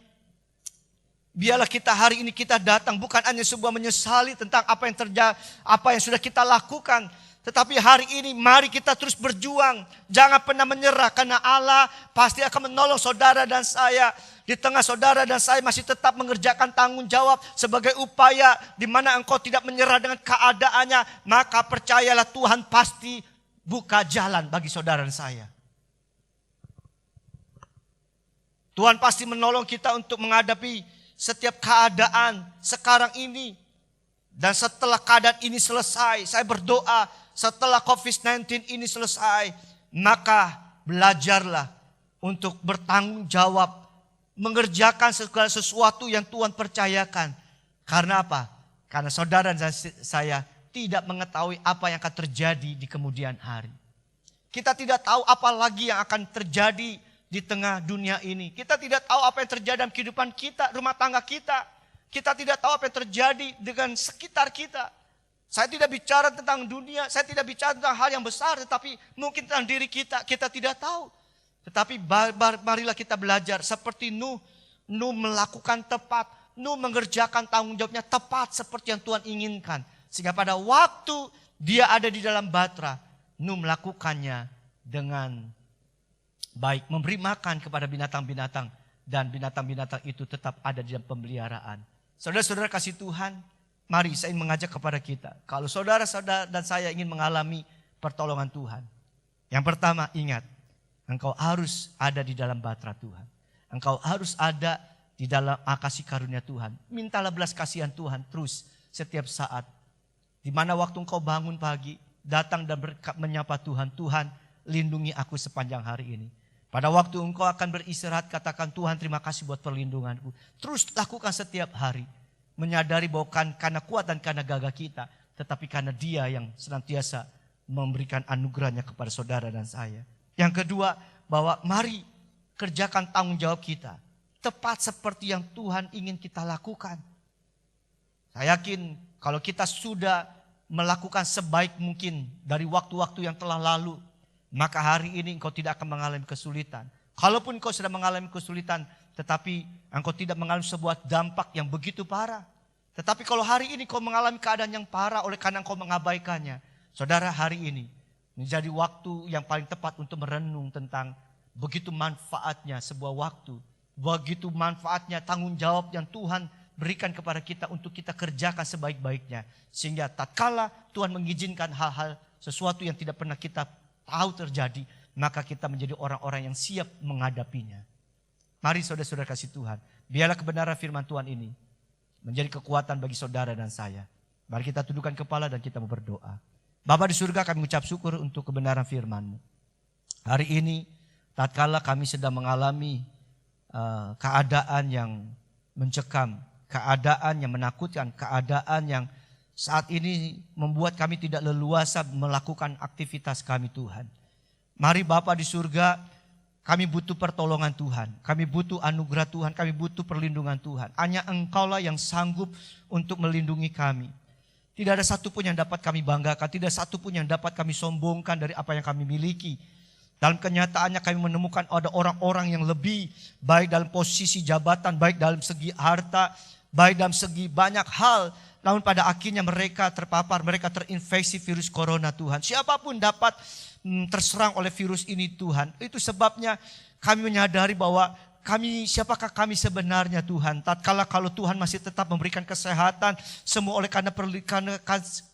Biarlah kita hari ini kita datang bukan hanya sebuah menyesali tentang apa yang terjadi, apa yang sudah kita lakukan. Tetapi hari ini mari kita terus berjuang. Jangan pernah menyerah karena Allah pasti akan menolong saudara dan saya. Di tengah saudara dan saya masih tetap mengerjakan tanggung jawab sebagai upaya di mana engkau tidak menyerah dengan keadaannya. Maka percayalah Tuhan pasti buka jalan bagi saudara dan saya. Tuhan pasti menolong kita untuk menghadapi setiap keadaan sekarang ini. Dan setelah keadaan ini selesai, saya berdoa setelah COVID-19 ini selesai, maka belajarlah untuk bertanggung jawab, mengerjakan segala sesuatu yang Tuhan percayakan. Karena apa? Karena saudara dan saya tidak mengetahui apa yang akan terjadi di kemudian hari. Kita tidak tahu apa lagi yang akan terjadi di tengah dunia ini. Kita tidak tahu apa yang terjadi dalam kehidupan kita, rumah tangga kita. Kita tidak tahu apa yang terjadi dengan sekitar kita. Saya tidak bicara tentang dunia, saya tidak bicara tentang hal yang besar, tetapi mungkin tentang diri kita, kita tidak tahu. Tetapi marilah kita belajar seperti Nuh. Nuh melakukan tepat, Nuh mengerjakan tanggung jawabnya tepat seperti yang Tuhan inginkan. Sehingga pada waktu dia ada di dalam batra, Nuh melakukannya dengan baik. Memberi makan kepada binatang-binatang. Dan binatang-binatang itu tetap ada di dalam pemeliharaan. Saudara-saudara kasih Tuhan, mari saya ingin mengajak kepada kita. Kalau saudara-saudara dan saya ingin mengalami pertolongan Tuhan. Yang pertama ingat, engkau harus ada di dalam batra Tuhan. Engkau harus ada di dalam kasih karunia Tuhan. Mintalah belas kasihan Tuhan terus setiap saat. Di mana waktu engkau bangun pagi, datang dan menyapa Tuhan. Tuhan, lindungi aku sepanjang hari ini. Pada waktu engkau akan beristirahat, katakan, Tuhan terima kasih buat perlindunganku. Terus lakukan setiap hari. Menyadari bahwa karena kuat dan karena gagah kita, tetapi karena Dia yang senantiasa memberikan anugerahnya kepada saudara dan saya. Yang kedua, bahwa mari kerjakan tanggung jawab kita. Tepat seperti yang Tuhan ingin kita lakukan. Saya yakin kalau kita sudah melakukan sebaik mungkin dari waktu-waktu yang telah lalu, maka hari ini engkau tidak akan mengalami kesulitan. Kalaupun engkau sudah mengalami kesulitan, tetapi engkau tidak mengalami sebuah dampak yang begitu parah. Tetapi kalau hari ini engkau mengalami keadaan yang parah oleh karena engkau mengabaikannya, saudara, hari ini menjadi waktu yang paling tepat untuk merenung tentang begitu manfaatnya sebuah waktu. Begitu manfaatnya tanggung jawab yang Tuhan berikan kepada kita untuk kita kerjakan sebaik-baiknya. Sehingga tatkala Tuhan mengizinkan hal-hal sesuatu yang tidak pernah kita tahu terjadi, maka kita menjadi orang-orang yang siap menghadapinya. Mari saudara-saudara kasih Tuhan, biarlah kebenaran firman Tuhan ini menjadi kekuatan bagi saudara dan saya. Mari kita tundukkan kepala dan kita mau berdoa. Bapa di surga, kami mengucap syukur untuk kebenaran firman-Mu. Hari ini tatkala kami sedang mengalami keadaan yang mencekam, keadaan yang menakutkan, keadaan yang saat ini membuat kami tidak leluasa melakukan aktivitas kami, Tuhan. Mari Bapa di surga, kami butuh pertolongan Tuhan. Kami butuh anugerah Tuhan, kami butuh perlindungan Tuhan. Hanya Engkaulah yang sanggup untuk melindungi kami. Tidak ada satupun yang dapat kami banggakan, tidak satupun yang dapat kami sombongkan dari apa yang kami miliki. Dalam kenyataannya kami menemukan ada orang-orang yang lebih baik dalam posisi jabatan, baik dalam segi harta, baik dalam segi banyak hal. Namun pada akhirnya mereka terpapar, mereka terinfeksi virus corona, Tuhan. Siapapun dapat terserang oleh virus ini, Tuhan. Itu sebabnya kami menyadari bahwa siapakah kami sebenarnya, Tuhan. Tatkala kalau Tuhan masih tetap memberikan kesehatan, semua oleh karena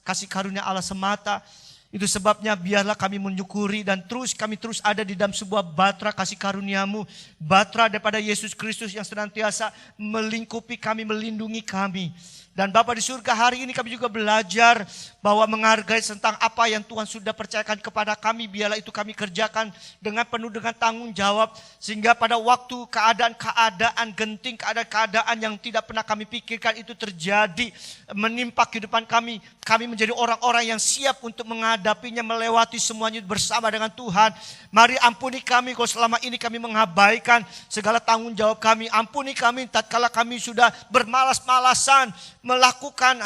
kasih karunia Allah semata. Itu sebabnya biarlah kami menyukuri dan kami terus ada di dalam sebuah batra kasih karunia-Mu. Batra daripada Yesus Kristus yang senantiasa melingkupi kami, melindungi kami. Dan Bapa di surga, hari ini kami juga belajar bahwa menghargai tentang apa yang Tuhan sudah percayakan kepada kami. Biarlah itu kami kerjakan dengan penuh dengan tanggung jawab. Sehingga pada waktu keadaan-keadaan genting, keadaan-keadaan yang tidak pernah kami pikirkan itu terjadi menimpa kehidupan kami. Kami menjadi orang-orang yang siap untuk menghadapinya, melewati semuanya bersama dengan Tuhan. Mari ampuni kami kalau selama ini kami mengabaikan segala tanggung jawab kami. Ampuni kami tatkala kami sudah bermalas-malasan melakukan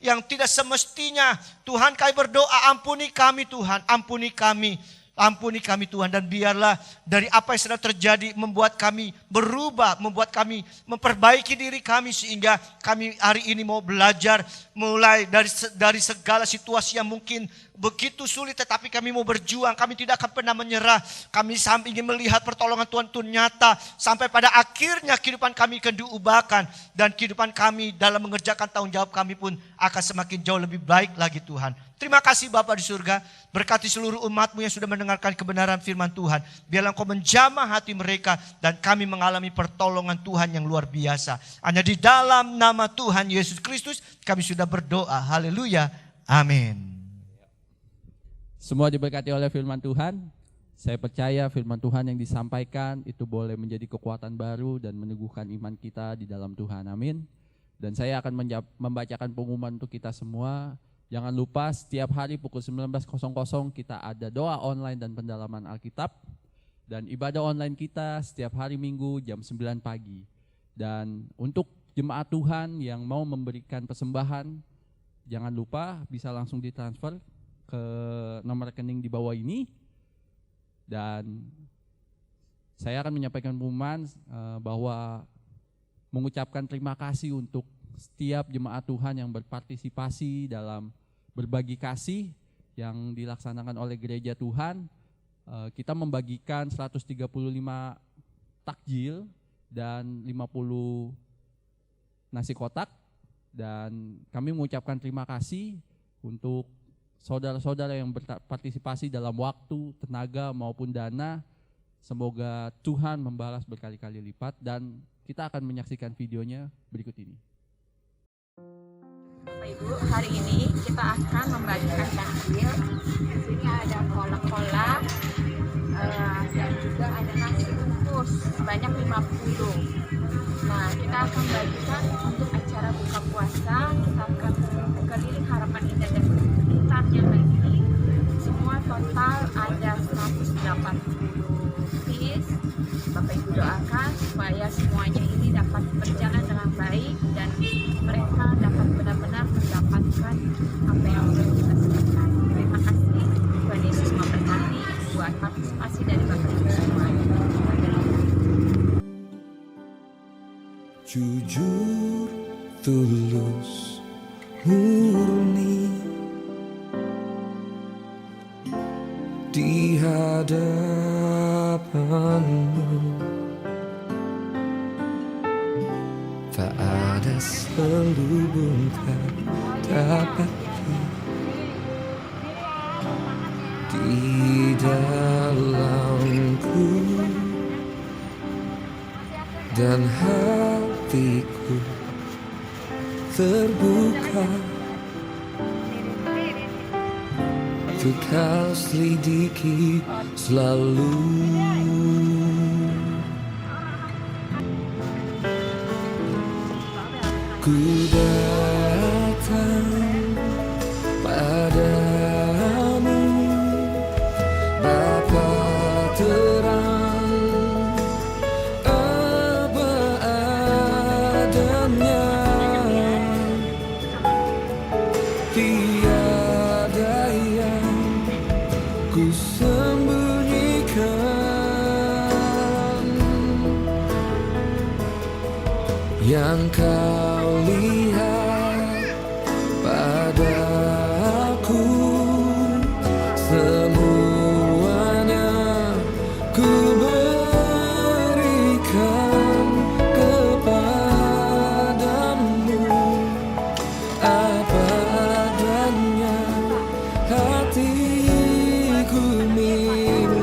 yang tidak semestinya. Tuhan, kami berdoa, ampuni kami Tuhan, ampuni kami. Ampuni kami Tuhan, dan biarlah dari apa yang sedang terjadi membuat kami berubah, membuat kami memperbaiki diri kami sehingga kami hari ini mau belajar mulai dari segala situasi yang mungkin begitu sulit, tetapi kami mau berjuang, kami tidak akan pernah menyerah. Kami ingin melihat pertolongan Tuhan itu nyata sampai pada akhirnya kehidupan kami akan diubahkan dan kehidupan kami dalam mengerjakan tanggung jawab kami pun akan semakin jauh lebih baik lagi, Tuhan. Terima kasih Bapa di surga, berkati seluruh umat-Mu yang sudah mendengarkan kebenaran firman Tuhan. Biarlah Engkau menjamah hati mereka dan kami mengalami pertolongan Tuhan yang luar biasa. Hanya di dalam nama Tuhan Yesus Kristus kami sudah berdoa. Haleluya. Amin. Semua diberkati oleh firman Tuhan. Saya percaya firman Tuhan yang disampaikan itu boleh menjadi kekuatan baru dan meneguhkan iman kita di dalam Tuhan. Amin. Dan saya akan membacakan pengumuman untuk kita semua. Jangan lupa setiap hari pukul 19.00 kita ada doa online dan pendalaman Alkitab. Dan ibadah online kita setiap hari Minggu jam 9 pagi. Dan untuk jemaat Tuhan yang mau memberikan persembahan, jangan lupa bisa langsung ditransfer ke nomor rekening di bawah ini. Dan saya akan menyampaikan pengumuman bahwa mengucapkan terima kasih untuk setiap jemaat Tuhan yang berpartisipasi dalam berbagi kasih yang dilaksanakan oleh gereja Tuhan. Kita membagikan 135 takjil dan 50 nasi kotak. Dan kami mengucapkan terima kasih untuk saudara-saudara yang berpartisipasi dalam waktu, tenaga maupun dana. Semoga Tuhan membalas berkali-kali lipat dan kita akan menyaksikan videonya berikut ini. Bapak Ibu, hari ini kita akan membagikan takjil. Di sini ada kolak-kolak dan juga ada nasi bungkus sebanyak 50. Nah, kita akan bagikan untuk acara buka puasa. Kita akan keliling Harapan Indah dan sekitarnya lagi. Semua total ada 180 piece. Bapak Ibu doakan supaya semuanya ini dapat berjalan dengan baik dan mereka dapat benar-benar mendapatkan apa yang sudah kita siapkan. Terima kasih. Tuhan Yesus memberkati buat partisipasi dari Bapak Ibu semuanya. Jujur, tulus, murni di hadapan-Mu, tak ada selubung tak dapat di dalamku dan hatiku terbuka untuk Kau selidiki selalu. Ku datang padamu, Bapa terang, apa adanya, tiada yang ku sembunyikan, yang Kau lihat padaku, semuanya ku berikan kepadamu, apa adanya, hatiku milikmu.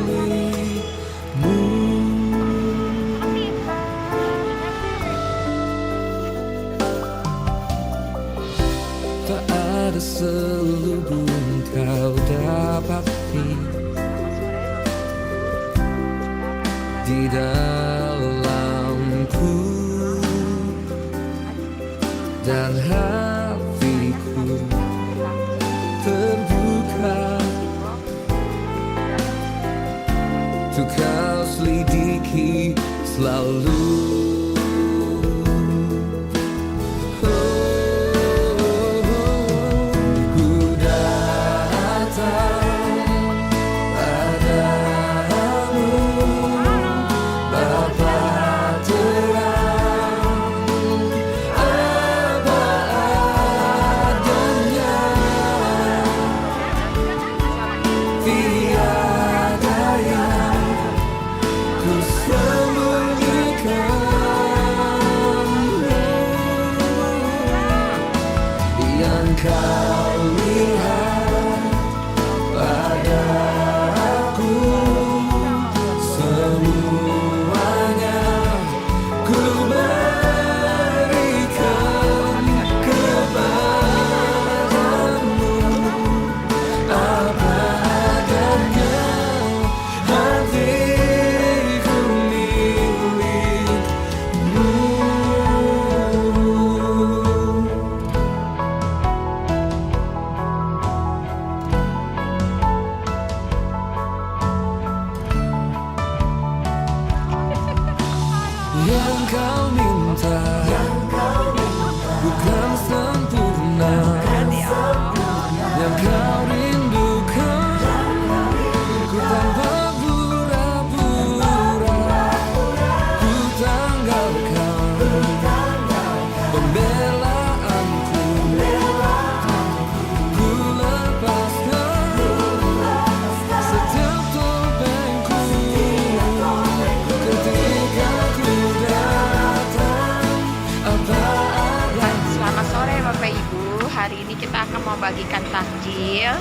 Tak ada selubung Kau dapati di dalamku, dan hatiku terbuka untuk Kau selidiki selalu. Kau lihat padaku, semuanya ku berikan kepadamu, apa adanya, hatiku milikmu. Yang Kau minta bukan sempurna, yang Kau rindukan ku tanpa pura-pura, ku tanggalkan pembelaanku, ku lepaskan setiap topengku ketika ku datang apa adanya. Selamat sore Bapak Ibu. Hari ini kita akan mau bagikan takjil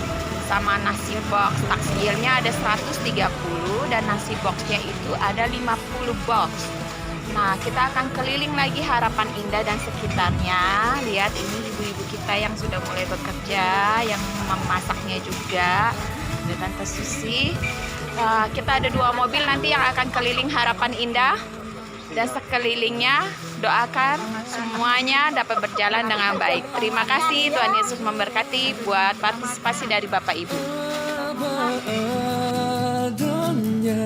sama nasi box. Takjilnya ada 130 dan nasi boxnya itu ada 50 box. Nah, kita akan keliling lagi Harapan Indah dan sekitarnya. Lihat ini ibu-ibu kita yang sudah mulai bekerja, yang memasaknya juga. Ada Tante Susi. Kita ada 2 mobil nanti yang akan keliling Harapan Indah, dan sekelilingnya doakan semuanya dapat berjalan dengan baik. Terima kasih, Tuhan Yesus memberkati buat partisipasi dari Bapak Ibu. Adanya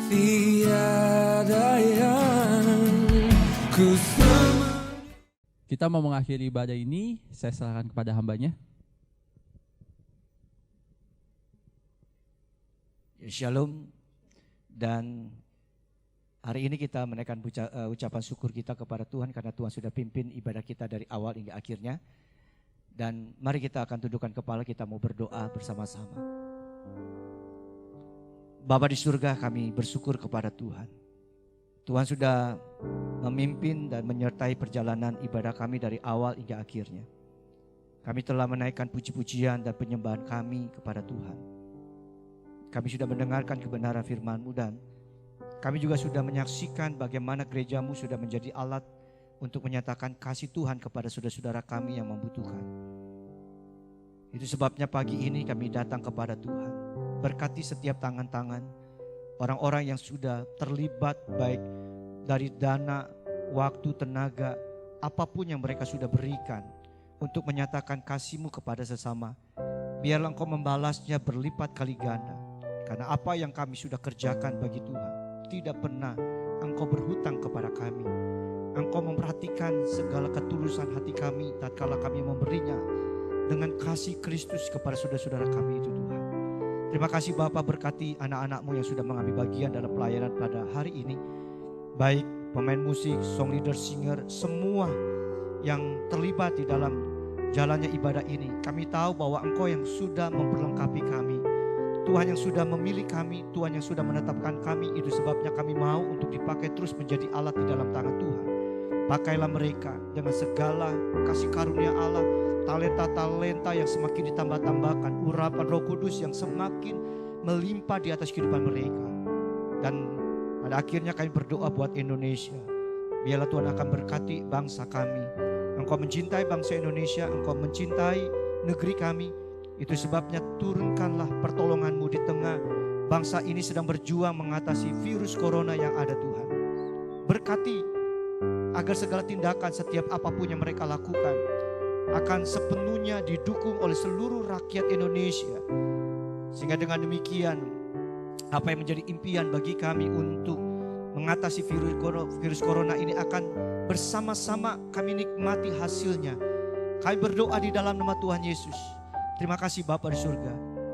tiada yang ku Kita mau mengakhiri ibadah ini, saya serahkan kepada hambanya. Shalom. Dan hari ini kita menaikkan ucapan syukur kita kepada Tuhan karena Tuhan sudah pimpin ibadah kita dari awal hingga akhirnya. Dan mari kita akan tundukkan kepala, kita mau berdoa bersama-sama. Bapa di surga, kami bersyukur kepada Tuhan. Tuhan sudah memimpin dan menyertai perjalanan ibadah kami dari awal hingga akhirnya. Kami telah menaikkan puji-pujian dan penyembahan kami kepada Tuhan. Kami sudah mendengarkan kebenaran firman-Mu dan kami juga sudah menyaksikan bagaimana gereja-Mu sudah menjadi alat untuk menyatakan kasih Tuhan kepada saudara-saudara kami yang membutuhkan. Itu sebabnya pagi ini kami datang kepada Tuhan. Berkati setiap tangan-tangan orang-orang yang sudah terlibat baik dari dana, waktu, tenaga, apapun yang mereka sudah berikan untuk menyatakan kasih-Mu kepada sesama. Biarlah Engkau membalasnya berlipat kali ganda. Karena apa yang kami sudah kerjakan bagi Tuhan, tidak pernah Engkau berhutang kepada kami. Engkau memperhatikan segala ketulusan hati kami tatkala kami memberinya dengan kasih Kristus kepada saudara-saudara kami itu Tuhan. Terima kasih Bapa, berkati anak-anak-Mu yang sudah mengambil bagian dalam pelayanan pada hari ini. Baik pemain musik, song leader, singer, semua yang terlibat di dalam jalannya ibadah ini. Kami tahu bahwa Engkau yang sudah memperlengkapi kami. Tuhan yang sudah memilih kami, Tuhan yang sudah menetapkan kami. Itu sebabnya kami mau untuk dipakai terus menjadi alat di dalam tangan Tuhan. Pakailah mereka dengan segala kasih karunia Allah, talenta-talenta yang semakin ditambah-tambahkan, urapan Roh Kudus yang semakin melimpah di atas kehidupan mereka. Dan pada akhirnya kami berdoa buat Indonesia. Biarlah Tuhan akan berkati bangsa kami. Engkau mencintai bangsa Indonesia, Engkau mencintai negeri kami. Itu sebabnya turunkanlah pertolongan-Mu di tengah bangsa ini sedang berjuang mengatasi virus corona yang ada Tuhan. Berkati agar segala tindakan setiap apapun yang mereka lakukan akan sepenuhnya didukung oleh seluruh rakyat Indonesia. Sehingga dengan demikian apa yang menjadi impian bagi kami untuk mengatasi virus corona ini akan bersama-sama kami nikmati hasilnya. Kami berdoa di dalam nama Tuhan Yesus. Terima kasih Bapa di surga.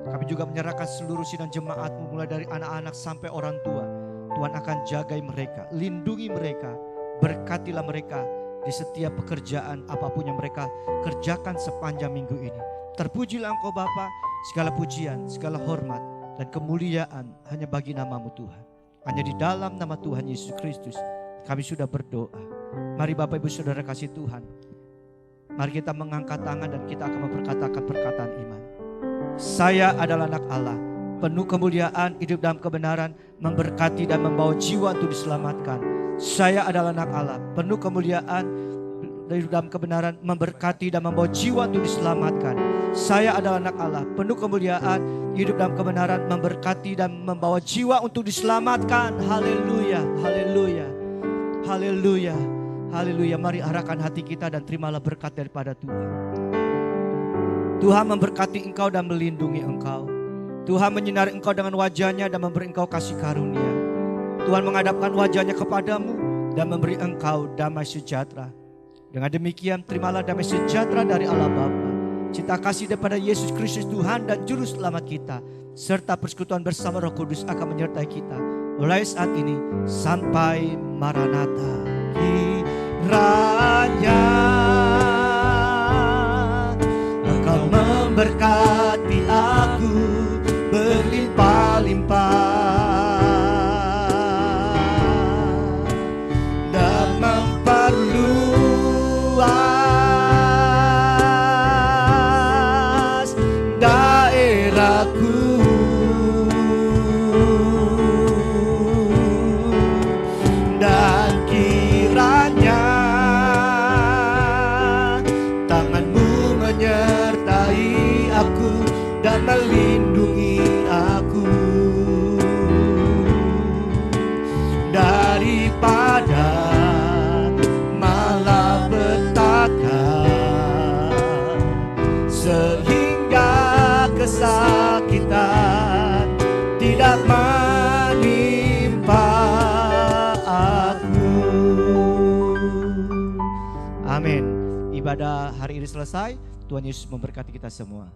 Kami juga menyerahkan seluruh sidang jemaat-Mu mulai dari anak-anak sampai orang tua. Tuhan akan jagai mereka, lindungi mereka, berkatilah mereka di setiap pekerjaan apapun yang mereka kerjakan sepanjang minggu ini. Terpujilah Engkau Bapa, segala pujian, segala hormat dan kemuliaan hanya bagi nama-Mu Tuhan. Hanya di dalam nama Tuhan Yesus Kristus kami sudah berdoa. Mari Bapak Ibu Saudara kasih Tuhan, mari kita mengangkat tangan dan kita akan memperkatakan perkataan iman. Saya adalah anak Allah, penuh kemuliaan, hidup dalam kebenaran, memberkati dan membawa jiwa untuk diselamatkan. Saya adalah anak Allah, penuh kemuliaan, hidup dalam kebenaran, memberkati dan membawa jiwa untuk diselamatkan. Saya adalah anak Allah, penuh kemuliaan, hidup dalam kebenaran, memberkati dan membawa jiwa untuk diselamatkan. Haleluya, haleluya, haleluya. Haleluya, mari arahkan hati kita dan terimalah berkat daripada Tuhan. Tuhan memberkati engkau dan melindungi engkau. Tuhan menyinari engkau dengan wajahnya dan memberi engkau kasih karunia. Tuhan menghadapkan wajahnya kepadamu dan memberi engkau damai sejahtera. Dengan demikian terimalah damai sejahtera dari Allah Bapa, cinta kasih daripada Yesus Kristus Tuhan dan Juru Selamat kita, serta persekutuan bersama Roh Kudus akan menyertai kita mulai saat ini sampai Maranatha. Kiranya Engkau memberkati aku berlimpah-limpah dan memperluas daerahku. Dan kiranya tangan-Mu menyertai aku dan melindungi aku daripada malapetaka, sehingga kesakitan tidak menimpa aku. Amin. Ibadah hari ini selesai. Tuhan Yesus memberkati kita semua.